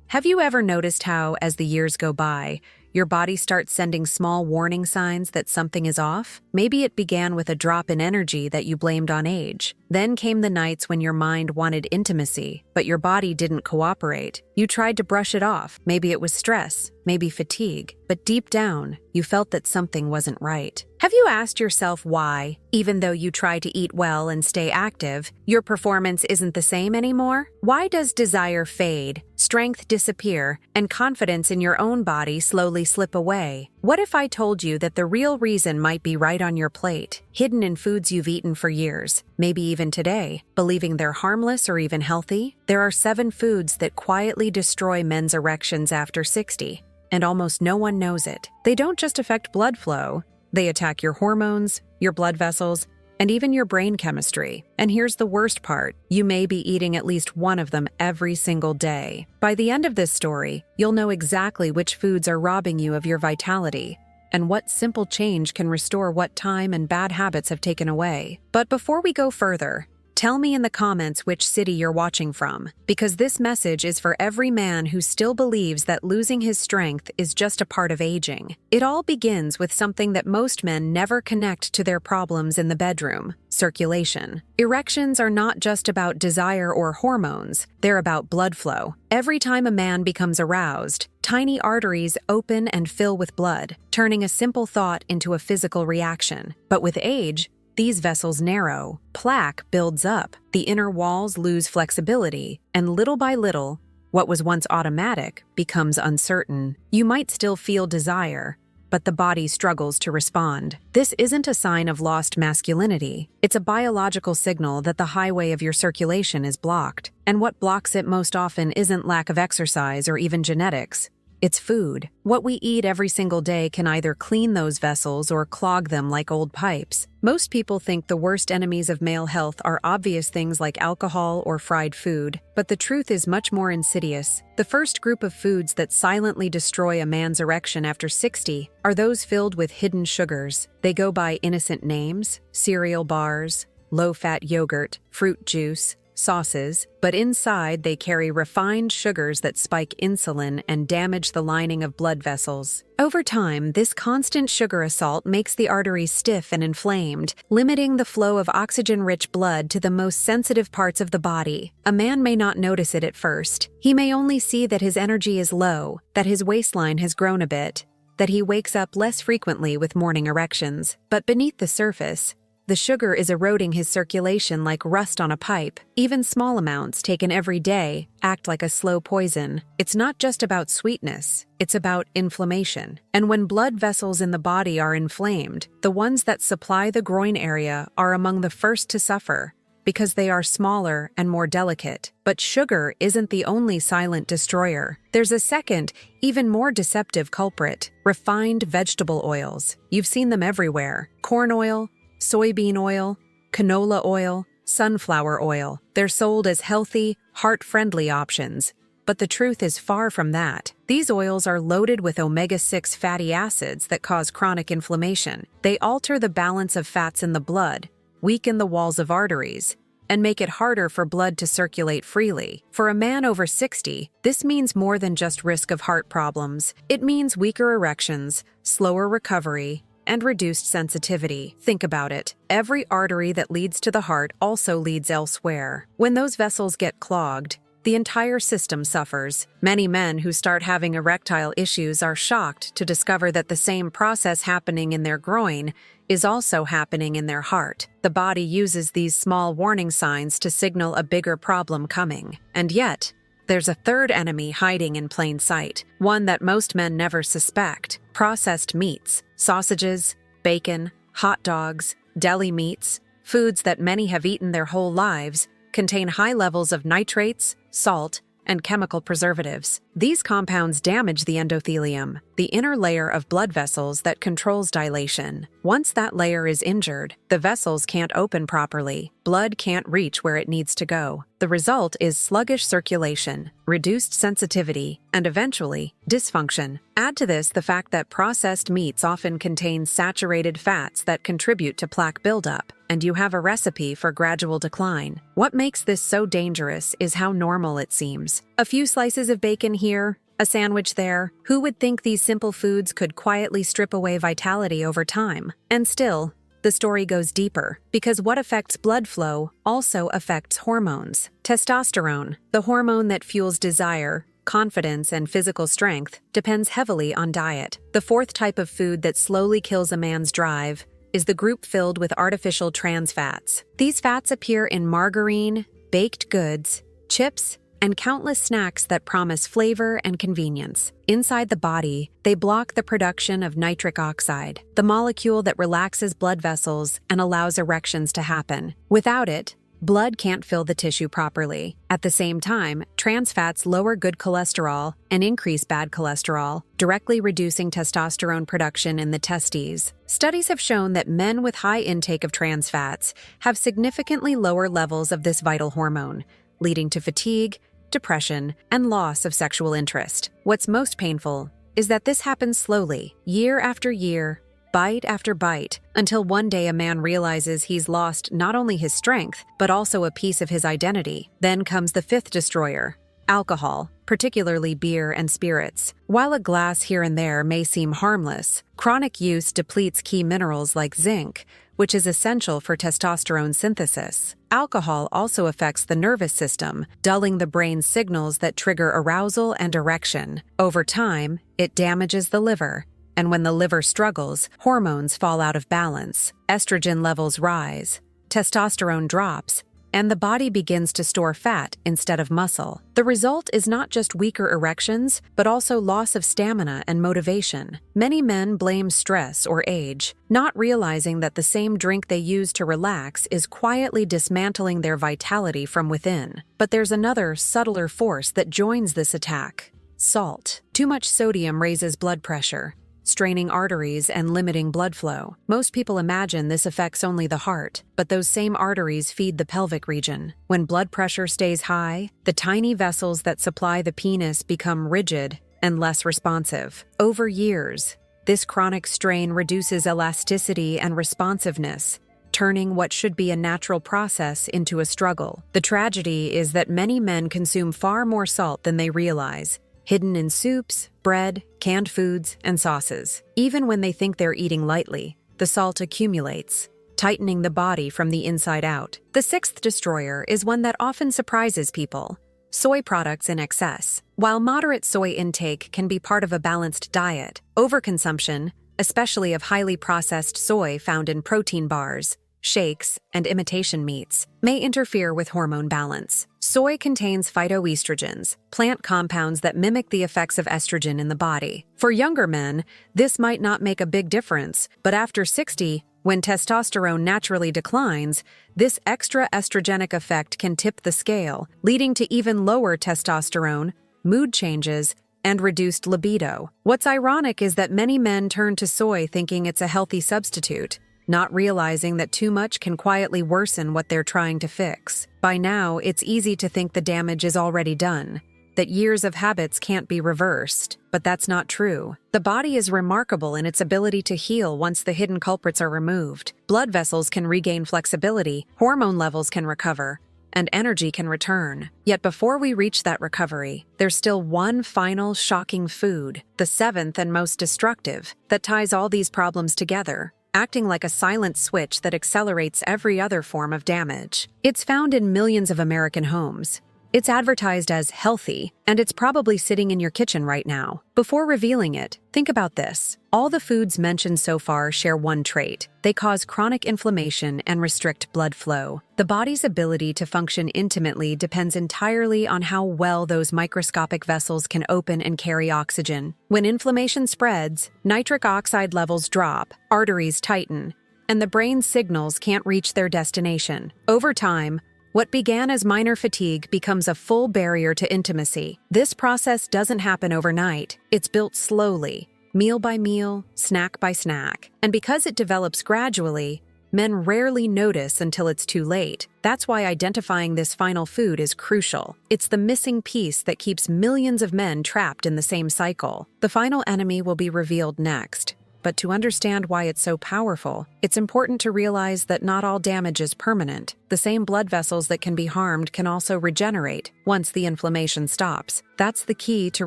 Have you ever noticed how, as the years go by, your body starts sending small warning signs that something is off? Maybe it began with a drop in energy that you blamed on age. Then came the nights when your mind wanted intimacy, but your body didn't cooperate. You tried to brush it off. Maybe it was stress, maybe fatigue, but deep down, you felt that something wasn't right. Have you asked yourself why, even though you try to eat well and stay active, your performance isn't the same anymore? Why does desire fade, strength disappear, and confidence in your own body slowly slip away? What if I told you that the real reason might be right on your plate, hidden in foods you've eaten for years, maybe even today, believing they're harmless or even healthy? There are 7 foods that quietly destroy men's erections after 60, and almost no one knows it. They don't just affect blood flow, they attack your hormones, your blood vessels, and even your brain chemistry. And here's the worst part, you may be eating at least one of them every single day. By the end of this story, you'll know exactly which foods are robbing you of your vitality, and what simple change can restore what time and bad habits have taken away. But before we go further, tell me in the comments which city you're watching from, because this message is for every man who still believes that losing his strength is just a part of aging. It all begins with something that most men never connect to their problems in the bedroom: circulation. Erections are not just about desire or hormones, they're about blood flow. Every time a man becomes aroused, tiny arteries open and fill with blood, turning a simple thought into a physical reaction. But with age, these vessels narrow, plaque builds up, the inner walls lose flexibility, and little by little, what was once automatic becomes uncertain. You might still feel desire, but the body struggles to respond. This isn't a sign of lost masculinity. It's a biological signal that the highway of your circulation is blocked. And what blocks it most often isn't lack of exercise or even genetics. It's food. What we eat every single day can either clean those vessels or clog them like old pipes. Most people think the worst enemies of male health are obvious things like alcohol or fried food, but the truth is much more insidious. The first group of foods that silently destroy a man's erection after 60 are those filled with hidden sugars. They go by innocent names: cereal bars, low-fat yogurt, fruit juice, sauces, but inside they carry refined sugars that spike insulin and damage the lining of blood vessels. Over time, this constant sugar assault makes the arteries stiff and inflamed, limiting the flow of oxygen-rich blood to the most sensitive parts of the body. A man may not notice it at first. He may only see that his energy is low, that his waistline has grown a bit, that he wakes up less frequently with morning erections. But beneath the surface, the sugar is eroding his circulation like rust on a pipe. Even small amounts taken every day act like a slow poison. It's not just about sweetness, it's about inflammation. And when blood vessels in the body are inflamed, the ones that supply the groin area are among the first to suffer, because they are smaller and more delicate. But sugar isn't the only silent destroyer. There's a second, even more deceptive culprit: refined vegetable oils. You've seen them everywhere: corn oil, soybean oil, canola oil, sunflower oil. They're sold as healthy, heart-friendly options. But the truth is far from that. These oils are loaded with omega-6 fatty acids that cause chronic inflammation. They alter the balance of fats in the blood, weaken the walls of arteries, and make it harder for blood to circulate freely. For a man over 60, this means more than just risk of heart problems. It means weaker erections, slower recovery, and reduced sensitivity. Think about it. Every artery that leads to the heart also leads elsewhere. When those vessels get clogged, the entire system suffers. Many men who start having erectile issues are shocked to discover that the same process happening in their groin is also happening in their heart. The body uses these small warning signs to signal a bigger problem coming. And yet, there's a third enemy hiding in plain sight, one that most men never suspect: processed meats, sausages, bacon, hot dogs, deli meats. Foods that many have eaten their whole lives contain high levels of nitrates, salt, and chemical preservatives. These compounds damage the endothelium, the inner layer of blood vessels that controls dilation. Once that layer is injured, the vessels can't open properly, blood can't reach where it needs to go. The result is sluggish circulation, reduced sensitivity, and eventually, dysfunction. Add to this the fact that processed meats often contain saturated fats that contribute to plaque buildup, and you have a recipe for gradual decline. What makes this so dangerous is how normal it seems. A few slices of bacon here, a sandwich there. Who would think these simple foods could quietly strip away vitality over time? And still, the story goes deeper, because what affects blood flow also affects hormones. Testosterone, the hormone that fuels desire, confidence, and physical strength, depends heavily on diet. The fourth type of food that slowly kills a man's drive is the group filled with artificial trans fats. These fats appear in margarine, baked goods, chips, and countless snacks that promise flavor and convenience. Inside the body, they block the production of nitric oxide, the molecule that relaxes blood vessels and allows erections to happen. Without it, blood can't fill the tissue properly. At the same time, trans fats lower good cholesterol and increase bad cholesterol, directly reducing testosterone production in the testes. Studies have shown that men with high intake of trans fats have significantly lower levels of this vital hormone, leading to fatigue, depression, and loss of sexual interest. What's most painful is that this happens slowly, year after year, bite after bite, until one day a man realizes he's lost not only his strength, but also a piece of his identity. Then comes the fifth destroyer, alcohol, particularly beer and spirits. While a glass here and there may seem harmless, chronic use depletes key minerals like zinc, which is essential for testosterone synthesis. Alcohol also affects the nervous system, dulling the brain's signals that trigger arousal and erection. Over time, it damages the liver, and when the liver struggles, hormones fall out of balance, estrogen levels rise, testosterone drops, and the body begins to store fat instead of muscle. The result is not just weaker erections, but also loss of stamina and motivation. Many men blame stress or age, not realizing that the same drink they use to relax is quietly dismantling their vitality from within. But there's another, subtler force that joins this attack: salt. Too much sodium raises blood pressure, straining arteries and limiting blood flow. Most people imagine this affects only the heart, but those same arteries feed the pelvic region. When blood pressure stays high, the tiny vessels that supply the penis become rigid and less responsive. Over years, this chronic strain reduces elasticity and responsiveness, turning what should be a natural process into a struggle. The tragedy is that many men consume far more salt than they realize, hidden in soups, bread, canned foods, and sauces. Even when they think they're eating lightly, the salt accumulates, tightening the body from the inside out. The sixth destroyer is one that often surprises people: soy products in excess. While moderate soy intake can be part of a balanced diet, overconsumption, especially of highly processed soy found in protein bars, shakes, and imitation meats, may interfere with hormone balance. Soy contains phytoestrogens, plant compounds that mimic the effects of estrogen in the body. For younger men, this might not make a big difference, but after 60, when testosterone naturally declines, this extra estrogenic effect can tip the scale, leading to even lower testosterone, mood changes, and reduced libido. What's ironic is that many men turn to soy thinking it's a healthy substitute, not realizing that too much can quietly worsen what they're trying to fix. By now, it's easy to think the damage is already done, that years of habits can't be reversed. But that's not true. The body is remarkable in its ability to heal once the hidden culprits are removed. Blood vessels can regain flexibility, hormone levels can recover, and energy can return. Yet before we reach that recovery, there's still one final shocking food, the seventh and most destructive, that ties all these problems together, acting like a silent switch that accelerates every other form of damage. It's found in millions of American homes. It's advertised as healthy, and it's probably sitting in your kitchen right now. Before revealing it, think about this. All the foods mentioned so far share one trait: they cause chronic inflammation and restrict blood flow. The body's ability to function intimately depends entirely on how well those microscopic vessels can open and carry oxygen. When inflammation spreads, nitric oxide levels drop, arteries tighten, and the brain's signals can't reach their destination. Over time, what began as minor fatigue becomes a full barrier to intimacy. This process doesn't happen overnight. It's built slowly, meal by meal, snack by snack. And because it develops gradually, men rarely notice until it's too late. That's why identifying this final food is crucial. It's the missing piece that keeps millions of men trapped in the same cycle. The final enemy will be revealed next. But to understand why it's so powerful, it's important to realize that not all damage is permanent. The same blood vessels that can be harmed can also regenerate once the inflammation stops. That's the key to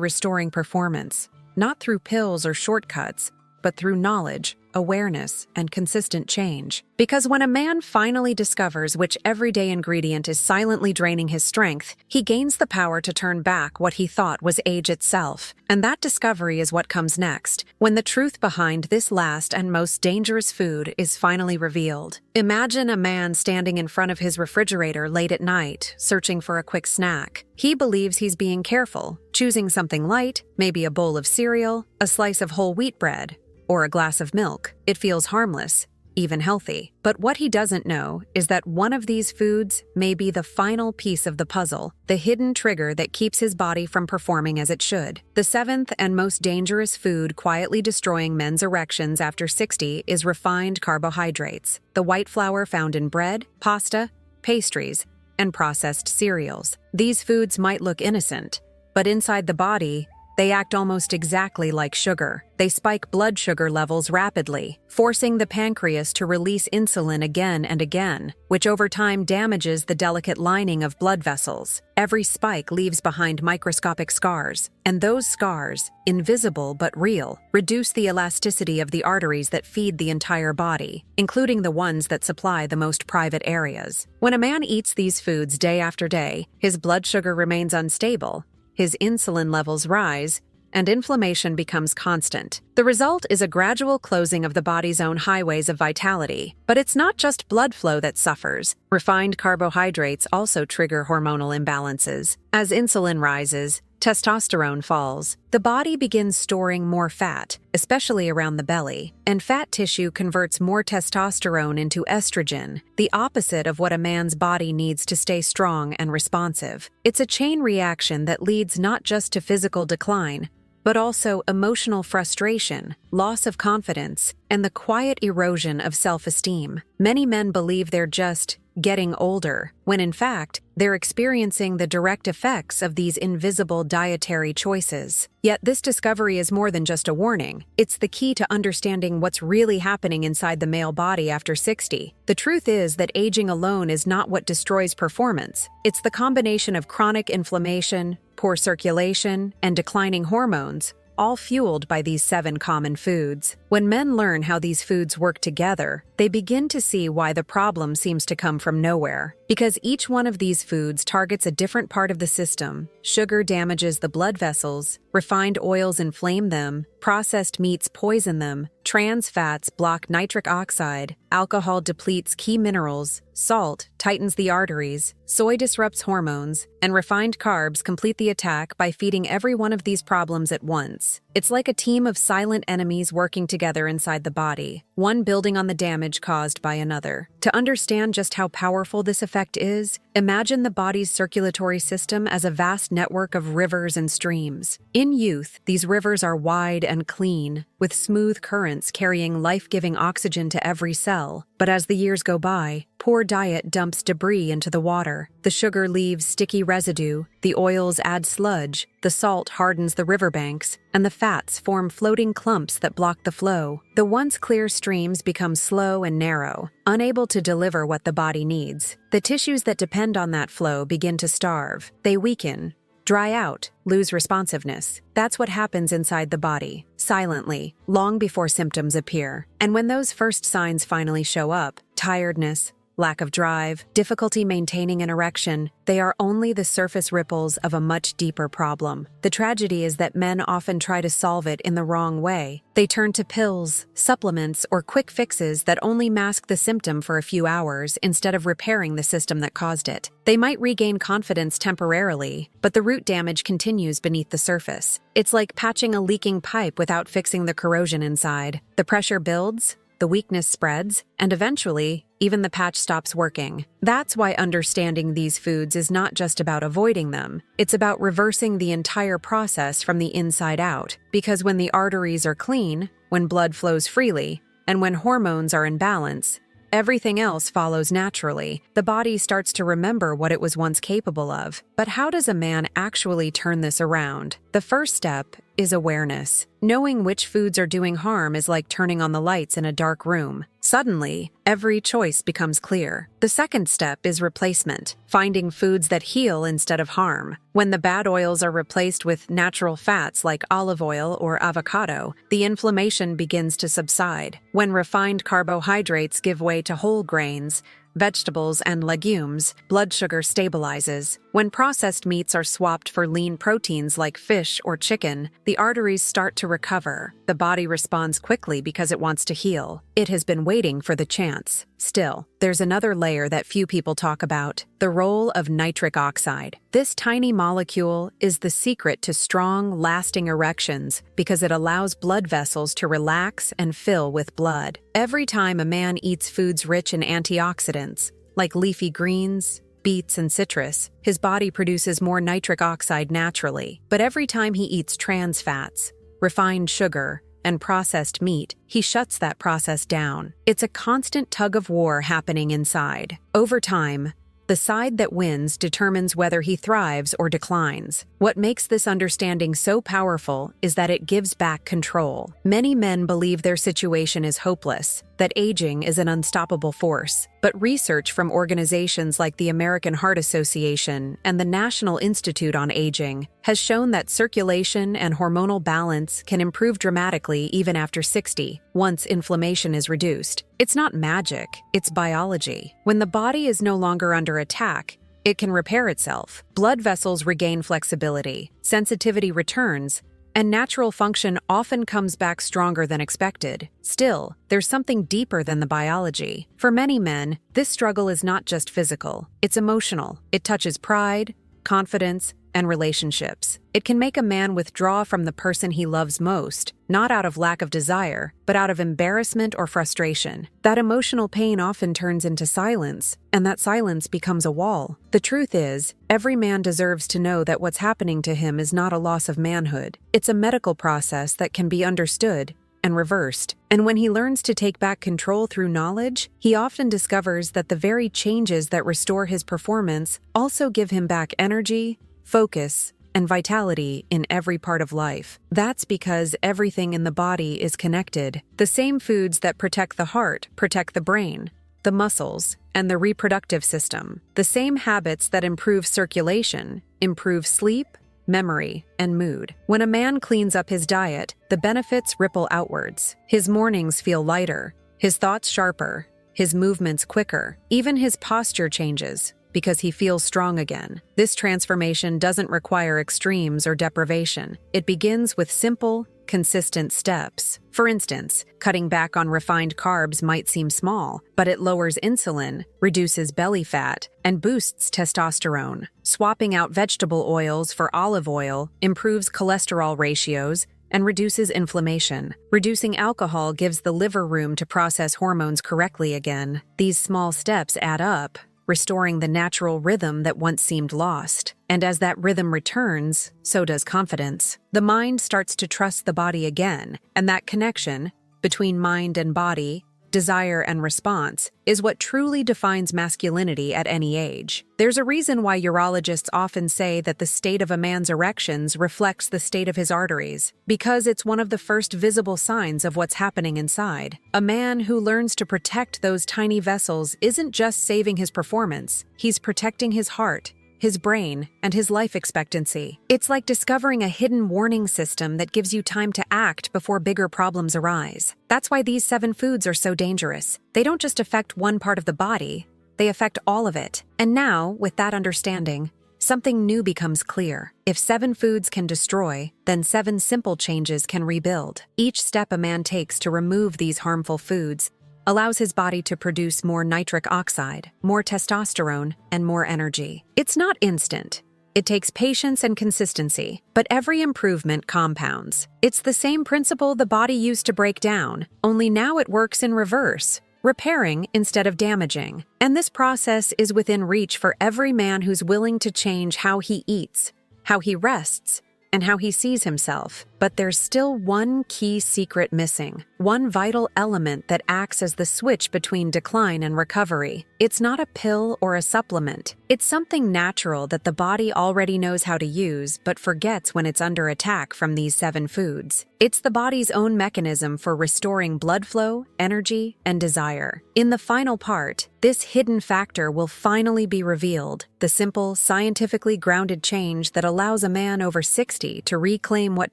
restoring performance. Not through pills or shortcuts, but through knowledge, awareness, and consistent change. Because when a man finally discovers which everyday ingredient is silently draining his strength, he gains the power to turn back what he thought was age itself. And that discovery is what comes next, when the truth behind this last and most dangerous food is finally revealed. Imagine a man standing in front of his refrigerator late at night, searching for a quick snack. He believes he's being careful, choosing something light, maybe a bowl of cereal, a slice of whole wheat bread, or a glass of milk. It feels harmless, even healthy. But what he doesn't know is that one of these foods may be the final piece of the puzzle, the hidden trigger that keeps his body from performing as it should. The seventh and most dangerous food quietly destroying men's erections after 60 is refined carbohydrates, the white flour found in bread, pasta, pastries, and processed cereals. These foods might look innocent, but inside the body, they act almost exactly like sugar. They spike blood sugar levels rapidly, forcing the pancreas to release insulin again and again, which over time damages the delicate lining of blood vessels. Every spike leaves behind microscopic scars, and those scars, invisible but real, reduce the elasticity of the arteries that feed the entire body, including the ones that supply the most private areas. When a man eats these foods day after day, his blood sugar remains unstable, his insulin levels rise, and inflammation becomes constant. The result is a gradual closing of the body's own highways of vitality. But it's not just blood flow that suffers. Refined carbohydrates also trigger hormonal imbalances. As insulin rises, testosterone falls. The body begins storing more fat, especially around the belly, and fat tissue converts more testosterone into estrogen, the opposite of what a man's body needs to stay strong and responsive. It's a chain reaction that leads not just to physical decline, but also emotional frustration, loss of confidence, and the quiet erosion of self-esteem. Many men believe they're just getting older, when in fact, they're experiencing the direct effects of these invisible dietary choices. Yet this discovery is more than just a warning. It's the key to understanding what's really happening inside the male body after 60. The truth is that aging alone is not what destroys performance. It's the combination of chronic inflammation, poor circulation, and declining hormones, all fueled by these 7 common foods. When men learn how these foods work together, they begin to see why the problem seems to come from nowhere. Because each one of these foods targets a different part of the system. Sugar damages the blood vessels, refined oils inflame them, processed meats poison them, trans fats block nitric oxide, alcohol depletes key minerals, salt tightens the arteries, soy disrupts hormones, and refined carbs complete the attack by feeding every one of these problems at once. It's like a team of silent enemies working together inside the body, one building on the damage caused by another. To understand just how powerful this effect is, imagine the body's circulatory system as a vast network of rivers and streams. In youth, these rivers are wide and clean, with smooth currents carrying life-giving oxygen to every cell. But as the years go by, poor diet dumps debris into the water. The sugar leaves sticky residue, the oils add sludge, the salt hardens the riverbanks, and the fats form floating clumps that block the flow. The once clear streams become slow and narrow, unable to deliver what the body needs. The tissues that depend on that flow begin to starve. They weaken, dry out, lose responsiveness. That's what happens inside the body, silently, long before symptoms appear. And when those first signs finally show up, tiredness, lack of drive, difficulty maintaining an erection, they are only the surface ripples of a much deeper problem. The tragedy is that men often try to solve it in the wrong way. They turn to pills, supplements, or quick fixes that only mask the symptom for a few hours instead of repairing the system that caused it. They might regain confidence temporarily, but the root damage continues beneath the surface. It's like patching a leaking pipe without fixing the corrosion inside. The pressure builds, the weakness spreads, and eventually, even the patch stops working. That's why understanding these foods is not just about avoiding them, it's about reversing the entire process from the inside out. Because when the arteries are clean, when blood flows freely, and when hormones are in balance, everything else follows naturally. The body starts to remember what it was once capable of. But how does a man actually turn this around? The first step is awareness. Knowing which foods are doing harm is like turning on the lights in a dark room. Suddenly, every choice becomes clear. The second step is replacement, finding foods that heal instead of harm. When the bad oils are replaced with natural fats like olive oil or avocado, the inflammation begins to subside. When refined carbohydrates give way to whole grains, vegetables, and legumes, blood sugar stabilizes. When processed meats are swapped for lean proteins like fish or chicken, the arteries start to recover. The body responds quickly because it wants to heal. It has been waiting for the chance. Still, there's another layer that few people talk about: the role of nitric oxide. This tiny molecule is the secret to strong, lasting erections because it allows blood vessels to relax and fill with blood. Every time a man eats foods rich in antioxidants, like leafy greens, beets, and citrus, his body produces more nitric oxide naturally. But every time he eats trans fats, refined sugar, and processed meat, he shuts that process down. It's a constant tug of war happening inside. Over time, the side that wins determines whether he thrives or declines. What makes this understanding so powerful is that it gives back control. Many men believe their situation is hopeless, that aging is an unstoppable force. But research from organizations like the American Heart Association and the National Institute on Aging has shown that circulation and hormonal balance can improve dramatically even after 60, once inflammation is reduced. It's not magic, it's biology. When the body is no longer under attack, it can repair itself. Blood vessels regain flexibility, sensitivity returns, and natural function often comes back stronger than expected. Still, there's something deeper than the biology. For many men, this struggle is not just physical, it's emotional. It touches pride, confidence, and relationships. It can make a man withdraw from the person he loves most, not out of lack of desire, but out of embarrassment or frustration. That emotional pain often turns into silence, and that silence becomes a wall. The truth is, every man deserves to know that what's happening to him is not a loss of manhood. It's a medical process that can be understood and reversed. And when he learns to take back control through knowledge, he often discovers that the very changes that restore his performance also give him back energy, focus, and vitality in every part of life. That's because everything in the body is connected. The same foods that protect the heart protect the brain, the muscles, and the reproductive system. The same habits that improve circulation improve sleep, memory, and mood. When a man cleans up his diet, the benefits ripple outwards. His mornings feel lighter, his thoughts sharper, his movements quicker. Even his posture changes because he feels strong again. This transformation doesn't require extremes or deprivation. It begins with simple, consistent steps. For instance, cutting back on refined carbs might seem small, but it lowers insulin, reduces belly fat, and boosts testosterone. Swapping out vegetable oils for olive oil improves cholesterol ratios and reduces inflammation. Reducing alcohol gives the liver room to process hormones correctly again. These small steps add up, restoring the natural rhythm that once seemed lost. And as that rhythm returns, so does confidence. The mind starts to trust the body again, and that connection between mind and body, desire and response, is what truly defines masculinity at any age. There's a reason why urologists often say that the state of a man's erections reflects the state of his arteries, because it's one of the first visible signs of what's happening inside. A man who learns to protect those tiny vessels isn't just saving his performance, he's protecting his heart, his brain, and his life expectancy. It's like discovering a hidden warning system that gives you time to act before bigger problems arise. That's why these 7 foods are so dangerous. They don't just affect one part of the body, they affect all of it. And now, with that understanding, something new becomes clear. If 7 foods can destroy, then 7 simple changes can rebuild. Each step a man takes to remove these harmful foods allows his body to produce more nitric oxide, more testosterone, and more energy. It's not instant, It takes patience and consistency, but every improvement compounds. It's the same principle the body used to break down, only now it works in reverse, repairing instead of damaging. And this process is within reach for every man who's willing to change how he eats, how he rests, and how he sees himself. But there's still one key secret missing, one vital element that acts as the switch between decline and recovery. It's not a pill or a supplement. It's something natural that the body already knows how to use but forgets when it's under attack from these 7 foods. It's the body's own mechanism for restoring blood flow, energy, and desire. In the final part, this hidden factor will finally be revealed, the simple, scientifically grounded change that allows a man over 60 to reclaim what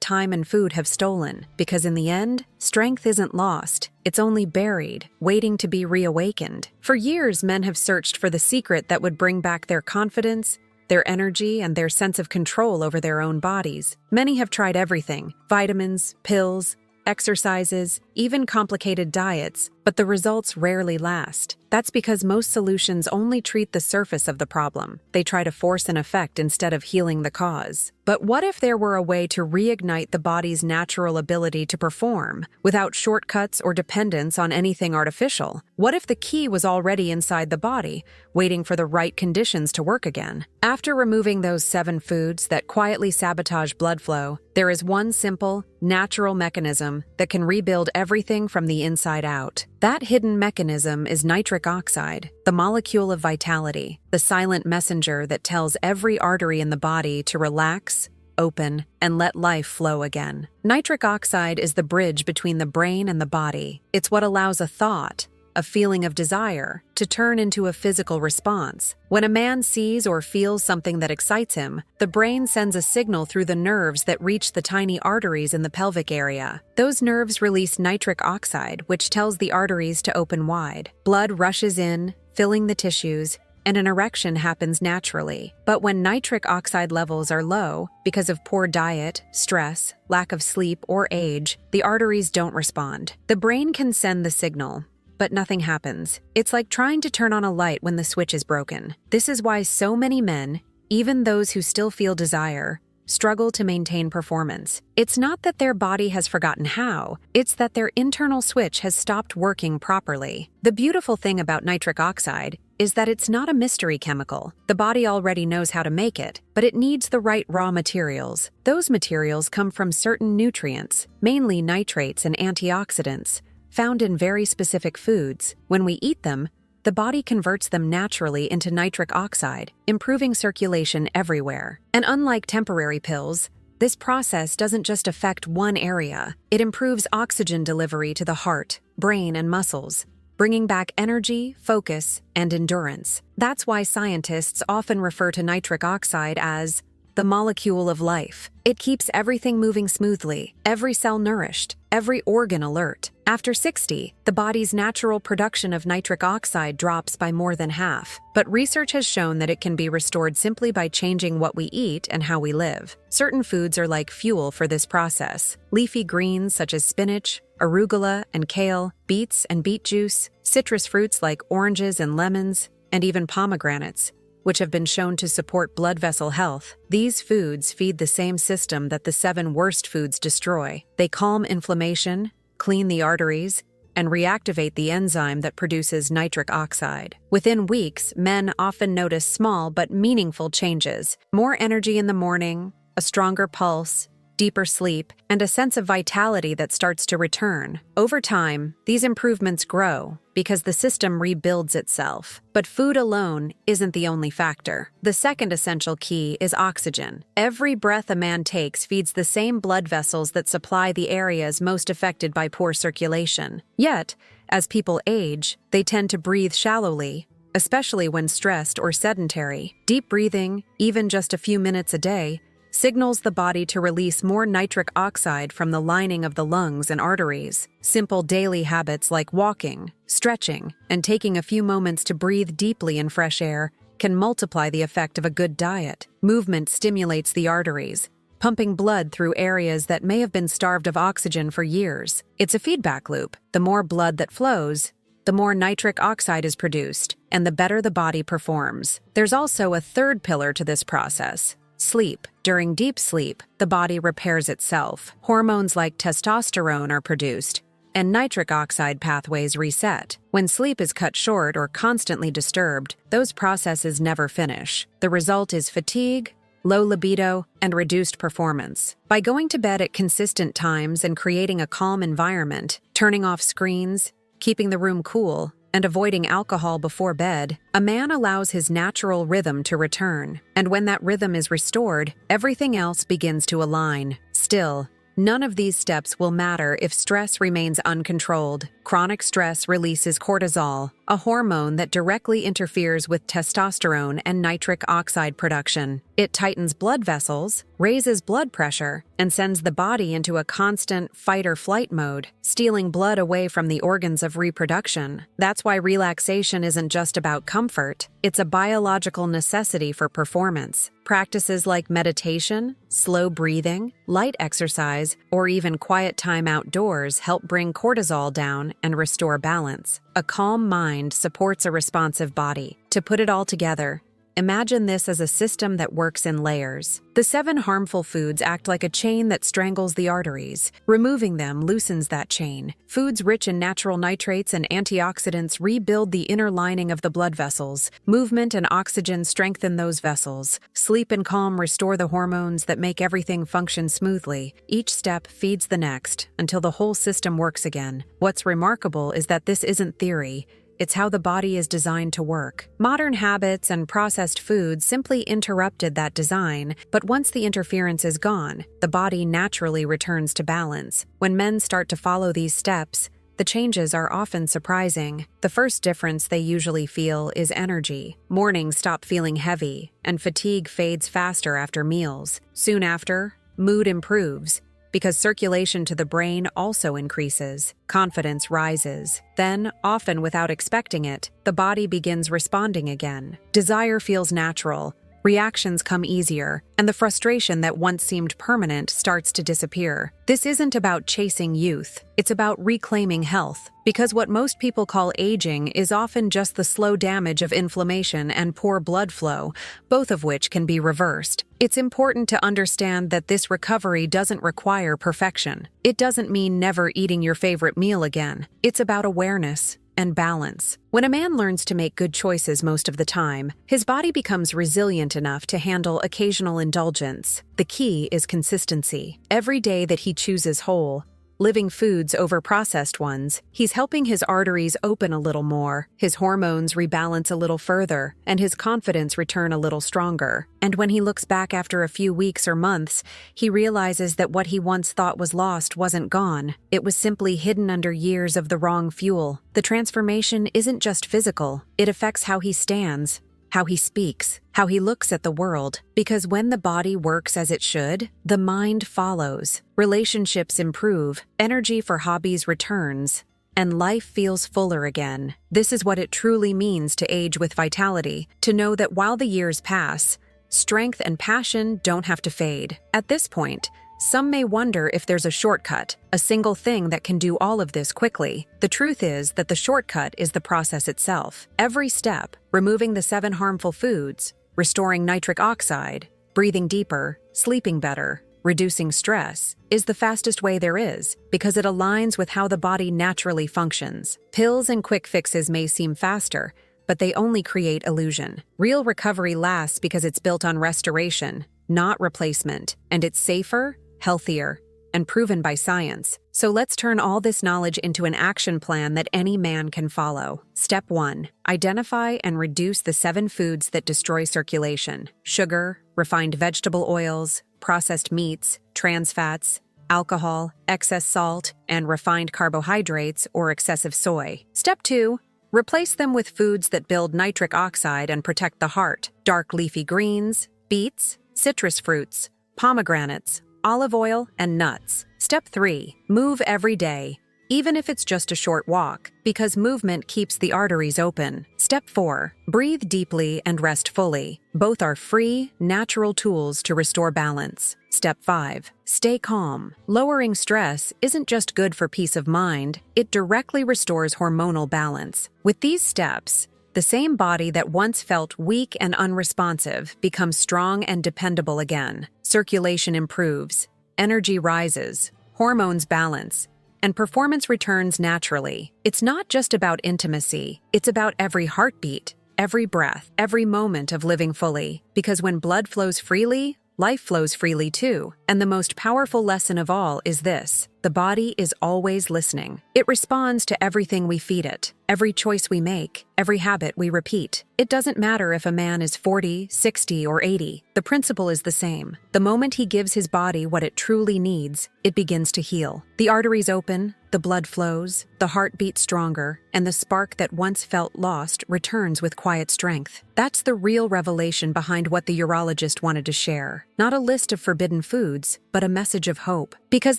time and food have stolen. Because in the end, strength isn't lost. It's only buried, waiting to be reawakened. For years, men have searched for the secret that would bring back their confidence, their energy, and their sense of control over their own bodies. Many have tried everything: vitamins, pills, exercises, even complicated diets, but the results rarely last. That's because most solutions only treat the surface of the problem. They try to force an effect instead of healing the cause. But what if there were a way to reignite the body's natural ability to perform, without shortcuts or dependence on anything artificial? What if the key was already inside the body, waiting for the right conditions to work again? After removing those 7 foods that quietly sabotage blood flow, there is one simple, natural mechanism that can rebuild everything from the inside out. That hidden mechanism is nitric oxide, the molecule of vitality, the silent messenger that tells every artery in the body to relax, open, and let life flow again. Nitric oxide is the bridge between the brain and the body. It's what allows a thought, a feeling of desire, to turn into a physical response. When a man sees or feels something that excites him, the brain sends a signal through the nerves that reach the tiny arteries in the pelvic area. Those nerves release nitric oxide, which tells the arteries to open wide. Blood rushes in, filling the tissues, and an erection happens naturally. But when nitric oxide levels are low, because of poor diet, stress, lack of sleep, or age, the arteries don't respond. The brain can send the signal, but nothing happens. It's like trying to turn on a light when the switch is broken. This is why so many men, even those who still feel desire, struggle to maintain performance. It's not that their body has forgotten how, it's that their internal switch has stopped working properly. The beautiful thing about nitric oxide is that it's not a mystery chemical. The body already knows how to make it, but it needs the right raw materials. Those materials come from certain nutrients, mainly nitrates and antioxidants, found in very specific foods. When we eat them, the body converts them naturally into nitric oxide, improving circulation everywhere. And unlike temporary pills, this process doesn't just affect one area. It improves oxygen delivery to the heart, brain, and muscles, bringing back energy, focus, and endurance. That's why scientists often refer to nitric oxide as the molecule of life. It keeps everything moving smoothly, every cell nourished, every organ alert. After 60, the body's natural production of nitric oxide drops by more than half. But research has shown that it can be restored simply by changing what we eat and how we live. Certain foods are like fuel for this process. Leafy greens such as spinach, arugula, and kale, beets and beet juice, citrus fruits like oranges and lemons, and even pomegranates, which have been shown to support blood vessel health. These foods feed the same system that the 7 worst foods destroy. They calm inflammation, clean the arteries, and reactivate the enzyme that produces nitric oxide. Within weeks, men often notice small but meaningful changes: more energy in the morning, a stronger pulse, deeper sleep, and a sense of vitality that starts to return. Over time, these improvements grow because the system rebuilds itself. But food alone isn't the only factor. The second essential key is oxygen. Every breath a man takes feeds the same blood vessels that supply the areas most affected by poor circulation. Yet, as people age, they tend to breathe shallowly, especially when stressed or sedentary. Deep breathing, even just a few minutes a day, signals the body to release more nitric oxide from the lining of the lungs and arteries. Simple daily habits like walking, stretching, and taking a few moments to breathe deeply in fresh air can multiply the effect of a good diet. Movement stimulates the arteries, pumping blood through areas that may have been starved of oxygen for years. It's a feedback loop. The more blood that flows, the more nitric oxide is produced, and the better the body performs. There's also a third pillar to this process: Sleep. During deep sleep, the body repairs itself. Hormones like testosterone are produced, and nitric oxide pathways reset. When sleep is cut short or constantly disturbed, those processes never finish. The result is fatigue, low libido, and reduced performance. By going to bed at consistent times and creating a calm environment, turning off screens, keeping the room cool, and avoiding alcohol before bed, a man allows his natural rhythm to return. And when that rhythm is restored, everything else begins to align. Still, none of these steps will matter if stress remains uncontrolled. Chronic stress releases cortisol, a hormone that directly interferes with testosterone and nitric oxide production. It tightens blood vessels, raises blood pressure, and sends the body into a constant fight-or-flight mode, stealing blood away from the organs of reproduction. That's why relaxation isn't just about comfort, it's a biological necessity for performance. Practices like meditation, slow breathing, light exercise, or even quiet time outdoors help bring cortisol down and restore balance. A calm mind supports a responsive body. To put it all together, imagine this as a system that works in layers. The 7 harmful foods act like a chain that strangles the arteries. Removing them loosens that chain. Foods rich in natural nitrates and antioxidants rebuild the inner lining of the blood vessels. Movement and oxygen strengthen those vessels. Sleep and calm restore the hormones that make everything function smoothly. Each step feeds the next until the whole system works again. What's remarkable is that this isn't theory. It's how the body is designed to work. Modern habits and processed foods simply interrupted that design, but once the interference is gone, the body naturally returns to balance. When men start to follow these steps, the changes are often surprising. The first difference they usually feel is energy. Mornings stop feeling heavy, and fatigue fades faster after meals. Soon after, mood improves, because circulation to the brain also increases. Confidence rises. Then, often without expecting it, the body begins responding again. Desire feels natural. Reactions come easier, and the frustration that once seemed permanent starts to disappear. This isn't about chasing youth. It's about reclaiming health. Because what most people call aging is often just the slow damage of inflammation and poor blood flow, both of which can be reversed. It's important to understand that this recovery doesn't require perfection. It doesn't mean never eating your favorite meal again. It's about awareness and balance. When a man learns to make good choices most of the time, his body becomes resilient enough to handle occasional indulgence. The key is consistency. Every day that he chooses whole, living foods over processed ones, he's helping his arteries open a little more, his hormones rebalance a little further, and his confidence return a little stronger. And when he looks back after a few weeks or months, he realizes that what he once thought was lost wasn't gone. It was simply hidden under years of the wrong fuel. The transformation isn't just physical, it affects how he stands, how he speaks, how he looks at the world. Because when the body works as it should, the mind follows. Relationships improve, energy for hobbies returns, and life feels fuller again. This is what it truly means to age with vitality, to know that while the years pass, strength and passion don't have to fade. At this point, some may wonder if there's a shortcut, a single thing that can do all of this quickly. The truth is that the shortcut is the process itself. Every step, removing the 7 harmful foods, restoring nitric oxide, breathing deeper, sleeping better, reducing stress, is the fastest way there is, because it aligns with how the body naturally functions. Pills and quick fixes may seem faster, but they only create illusion. Real recovery lasts because it's built on restoration, not replacement, and it's safer, healthier, and proven by science. So let's turn all this knowledge into an action plan that any man can follow. Step 1. Identify and reduce the 7 foods that destroy circulation: sugar, refined vegetable oils, processed meats, trans fats, alcohol, excess salt, and refined carbohydrates or excessive soy. Step 2. Replace them with foods that build nitric oxide and protect the heart: dark leafy greens, beets, citrus fruits, pomegranates, olive oil, and nuts. Step 3. Move every day, even if it's just a short walk, because movement keeps the arteries open. Step 4. Breathe deeply and rest fully. Both are free, natural tools to restore balance. Step 5. Stay calm. Lowering stress isn't just good for peace of mind, it directly restores hormonal balance. With these steps, The same body that once felt weak and unresponsive becomes strong and dependable again. Circulation improves, energy rises, hormones balance, and performance returns naturally. It's not just about intimacy, it's about every heartbeat, every breath, every moment of living fully. Because when blood flows freely, life flows freely too. And the most powerful lesson of all is this: the body is always listening. It responds to everything we feed it, every choice we make, every habit we repeat. It doesn't matter if a man is 40, 60, or 80. The principle is the same. The moment he gives his body what it truly needs, it begins to heal. The arteries open, the blood flows, the heart beats stronger, and the spark that once felt lost returns with quiet strength. That's the real revelation behind what the urologist wanted to share. Not a list of forbidden foods, but a message of hope. Because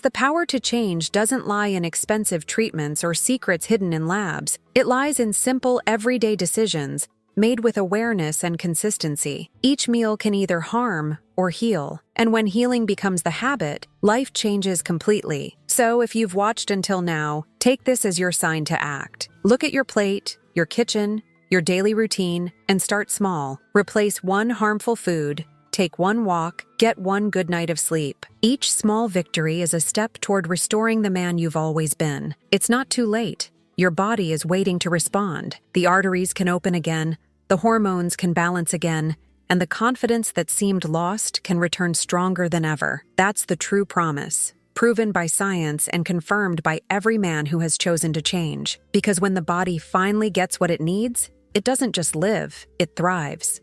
the power to change doesn't lie in expensive treatments or secrets hidden in labs. It lies in simple, everyday decisions made with awareness and consistency. Each meal can either harm or heal. And when healing becomes the habit, life changes completely. So if you've watched until now, take this as your sign to act. Look at your plate, your kitchen, your daily routine, and start small. Replace one harmful food, take one walk, get one good night of sleep. Each small victory is a step toward restoring the man you've always been. It's not too late. Your body is waiting to respond. The arteries can open again, the hormones can balance again, and the confidence that seemed lost can return stronger than ever. That's the true promise, proven by science and confirmed by every man who has chosen to change. Because when the body finally gets what it needs, it doesn't just live, it thrives.